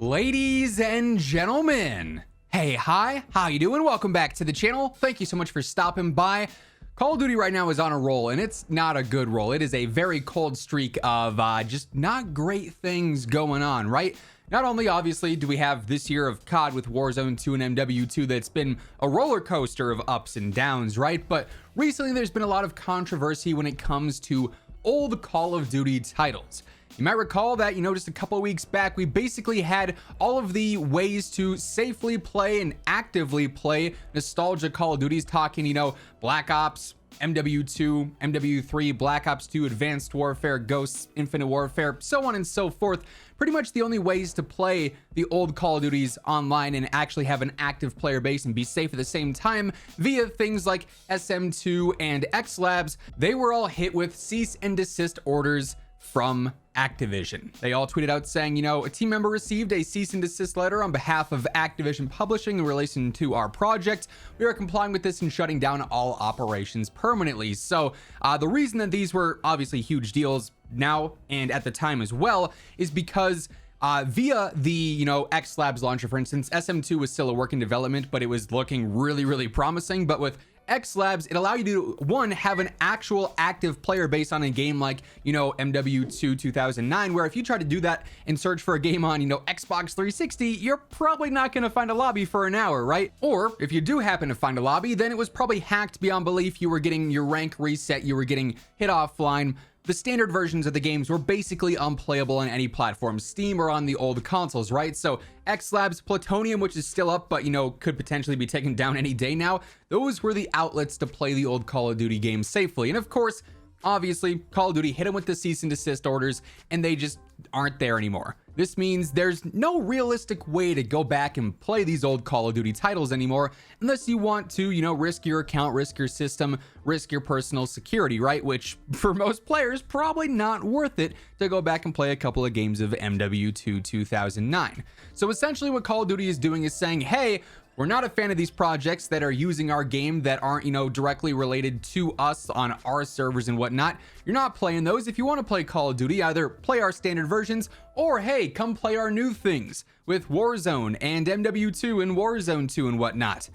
Ladies and gentlemen, hey, hi, how you doing? Welcome back to the channel. Thank you so much for stopping by. Call of Duty right now is on a roll, and it's not a good roll. It is a very cold streak of just not great things going on, right? Not only, obviously, do we have this year of COD with Warzone 2 and MW2 that's been a roller coaster of ups and downs, right? But recently there's been a lot of controversy when it comes to old Call of Duty titles. You might recall that, just a couple of weeks back, we basically had all of the ways to safely play and actively play nostalgia Call of Duties, talking, Black Ops, MW2, MW3, Black Ops 2, Advanced Warfare, Ghosts, Infinite Warfare, so on and so forth. Pretty much the only ways to play the old Call of Duties online and actually have an active player base and be safe at the same time via things like SM2 and X Labs. They were all hit with cease and desist orders from Activision. They all tweeted out saying, a team member received a cease and desist letter on behalf of Activision Publishing in relation to our project. We are complying with this and shutting down all operations permanently. So the reason that these were obviously huge deals now and at the time as well is because via the X Labs launcher, for instance, SM2 was still a work in development, but it was looking really promising. But with X Labs, it allowed you to, one, have an actual active player base on a game like, MW2 2009, where if you try to do that and search for a game on, Xbox 360, you're probably not going to find a lobby for an hour, right? Or if you do happen to find a lobby, then it was probably hacked beyond belief. You were getting your rank reset, you were getting hit offline. The standard versions of the games were basically unplayable on any platform, Steam or on the old consoles, right? So X Labs, Plutonium, which is still up, but could potentially be taken down any day now, those were the outlets to play the old Call of Duty games safely. And of course, obviously, Call of Duty hit them with the cease and desist orders, and they just aren't there anymore. This means there's no realistic way to go back and play these old Call of Duty titles anymore, unless you want to, risk your account, risk your system, risk your personal security, right? Which, for most players, probably not worth it to go back and play a couple of games of MW2 2009. So essentially what Call of Duty is doing is saying, hey, we're not a fan of these projects that are using our game that aren't, directly related to us on our servers and whatnot. You're not playing those. If you want to play Call of Duty, either play our standard versions or, hey, come play our new things with Warzone and MW2 and Warzone 2 and whatnot.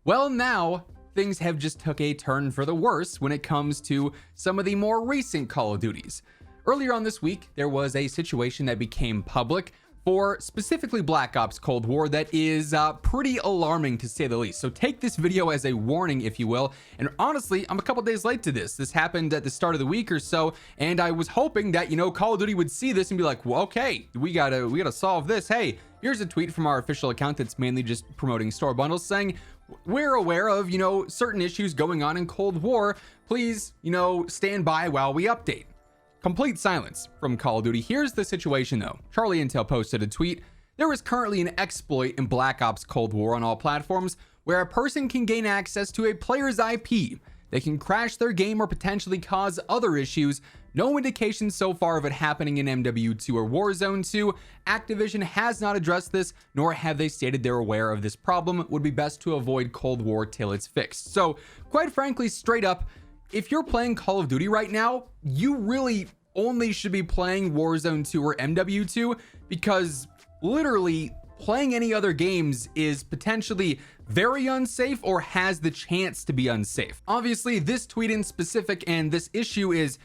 Well, now things have just took a turn for the worse when it comes to some of the more recent Call of Duties. Earlier on this week, there was a situation that became public for specifically Black Ops Cold War that is pretty alarming, to say the least. So take this video as a warning, if you will. And honestly, I'm a couple days late to this. This happened at the start of the week or so, and I was hoping that, Call of Duty would see this and be like, well, okay, we gotta solve this. Hey, here's a tweet from our official account that's mainly just promoting store bundles saying, we're aware of, certain issues going on in Cold War. Please, stand by while we update. Complete silence from Call of Duty. Here's the situation though. Charlie Intel posted a tweet. There is currently an exploit in Black Ops Cold War on all platforms where a person can gain access to a player's IP. They can crash their game or potentially cause other issues. No indication so far of it happening in MW2 or Warzone 2. Activision has not addressed this, nor have they stated they're aware of this problem. It would be best to avoid Cold War till it's fixed. So quite frankly, straight up, if you're playing Call of Duty right now, you really only should be playing Warzone 2 or MW2, because literally playing any other games is potentially very unsafe or has the chance to be unsafe. Obviously, this tweet in specific and this issue is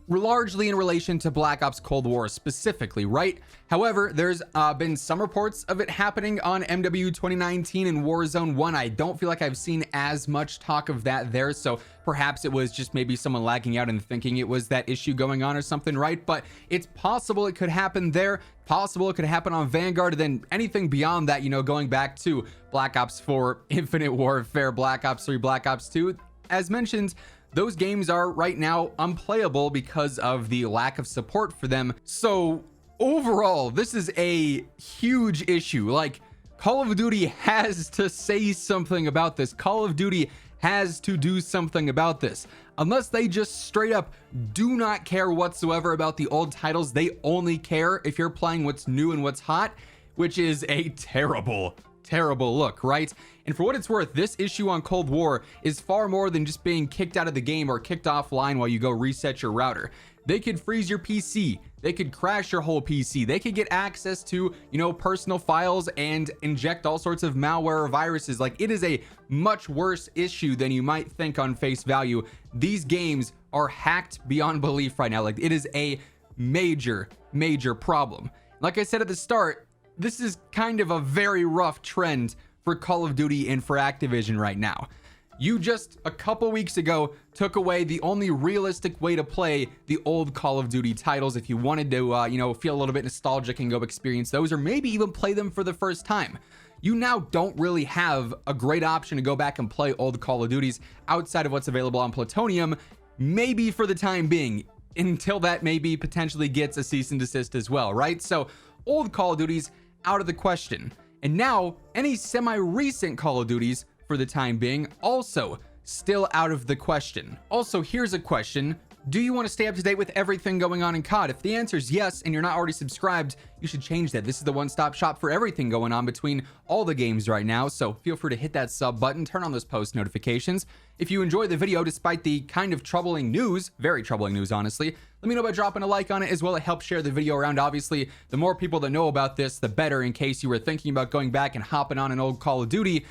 largely in relation to Black Ops Cold War specifically, right? However, there's been some reports of it happening on MW 2019 and Warzone 1. I don't feel like I've seen as much talk of that there, so perhaps it was just maybe someone lagging out and thinking it was that issue going on or something, right? But it's possible it could happen there, possible it could happen on Vanguard, and then anything beyond that, going back to Black Ops 4, Infinite Warfare, Black Ops 3, Black Ops 2. As mentioned, those games are right now unplayable because of the lack of support for them. So overall, this is a huge issue. Like, Call of Duty has to say something about this. Call of Duty has to do something about this. Unless they just straight up do not care whatsoever about the old titles, they only care if you're playing what's new and what's hot, which is a terrible terrible look, right? And for what it's worth, this issue on Cold War is far more than just being kicked out of the game or kicked offline while you go reset your router. They could freeze your PC. They could crash your whole PC. They could get access to, personal files and inject all sorts of malware or viruses. Like, it is a much worse issue than you might think on face value. These games are hacked beyond belief right now. Like, it is a major, major problem. Like I said at the start, this is kind of a very rough trend for Call of Duty and for Activision right now. You just a couple weeks ago took away the only realistic way to play the old Call of Duty titles if you wanted to, feel a little bit nostalgic and go experience those, or maybe even play them for the first time. You now don't really have a great option to go back and play old Call of Duties outside of what's available on Plutonium, maybe for the time being, until that maybe potentially gets a cease and desist as well, right? So old Call of Duties out of the question. And now any semi-recent Call of Duties, for the time being, also still out of the question. Also, here's a question. Do you want to stay up to date with everything going on in COD? If the answer is yes, and you're not already subscribed, you should change that. This is the one-stop shop for everything going on between all the games right now, so feel free to hit that sub button, turn on those post notifications. If you enjoyed the video despite the kind of troubling news, very troubling news honestly, let me know by dropping a like on it as well. It helps share the video around. Obviously, the more people that know about this, the better, in case you were thinking about going back and hopping on an old Call of Duty.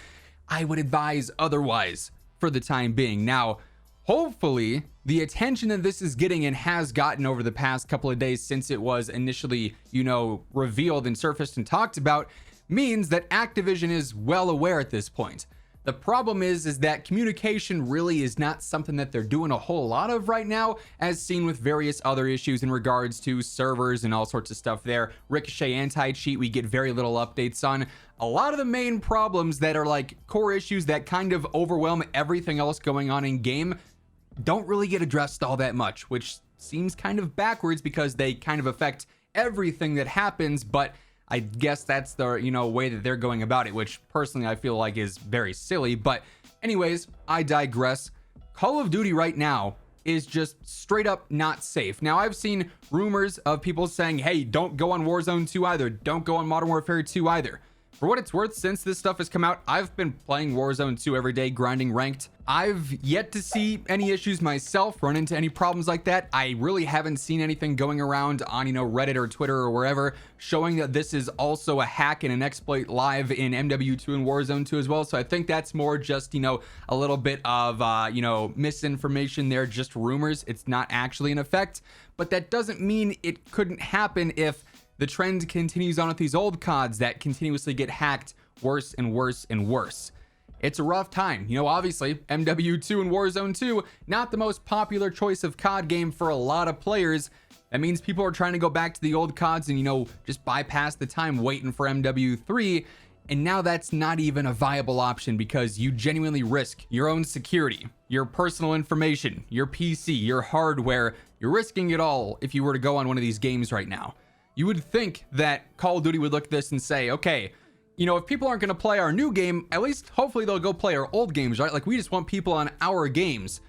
I would advise otherwise for the time being. Now, hopefully, the attention that this is getting and has gotten over the past couple of days since it was initially, revealed and surfaced and talked about, means that Activision is well aware at this point. The problem is that communication really is not something that they're doing a whole lot of right now, as seen with various other issues in regards to servers and all sorts of stuff there. Ricochet anti-cheat, we get very little updates on. A lot of the main problems that are like core issues that kind of overwhelm everything else going on in game don't really get addressed all that much, which seems kind of backwards because they kind of affect everything that happens, but I guess that's the, way that they're going about it, which personally I feel like is very silly. But anyways, I digress. Call of Duty right now is just straight up not safe. Now, I've seen rumors of people saying, hey, don't go on Warzone 2 either. Don't go on Modern Warfare 2 either. For what it's worth, since this stuff has come out, I've been playing Warzone 2 every day, grinding ranked. I've yet to see any issues myself, run into any problems like that. I really haven't seen anything going around on, Reddit or Twitter or wherever, showing that this is also a hack and an exploit live in MW2 and Warzone 2 as well. So I think that's more just, a little bit of, misinformation there, just rumors. It's not actually in effect, but that doesn't mean it couldn't happen if the trend continues on with these old CODs that continuously get hacked worse and worse and worse. It's a rough time. Obviously, MW2 and Warzone 2, not the most popular choice of COD game for a lot of players. That means people are trying to go back to the old CODs and, just bypass the time waiting for MW3. And now that's not even a viable option because you genuinely risk your own security, your personal information, your PC, your hardware. You're risking it all if you were to go on one of these games right now. You would think that Call of Duty would look at this and say, okay, if people aren't going to play our new game, at least hopefully they'll go play our old games, right? Like, we just want people on our games.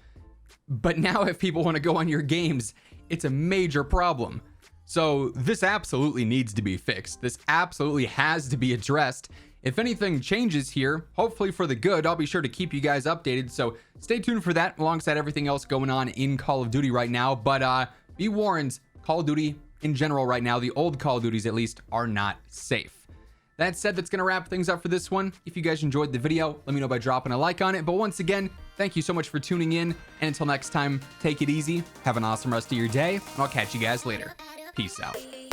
But now if people want to go on your games, it's a major problem. So this absolutely needs to be fixed. This absolutely has to be addressed. If anything changes here, hopefully for the good, I'll be sure to keep you guys updated. So stay tuned for that alongside everything else going on in Call of Duty right now. But be warned, Call of Duty in general right now, the old Call of Duties at least, are not safe. That said, that's going to wrap things up for this one. If you guys enjoyed the video, let me know by dropping a like on it. But once again, thank you so much for tuning in. And until next time, take it easy, have an awesome rest of your day, and I'll catch you guys later. Peace out.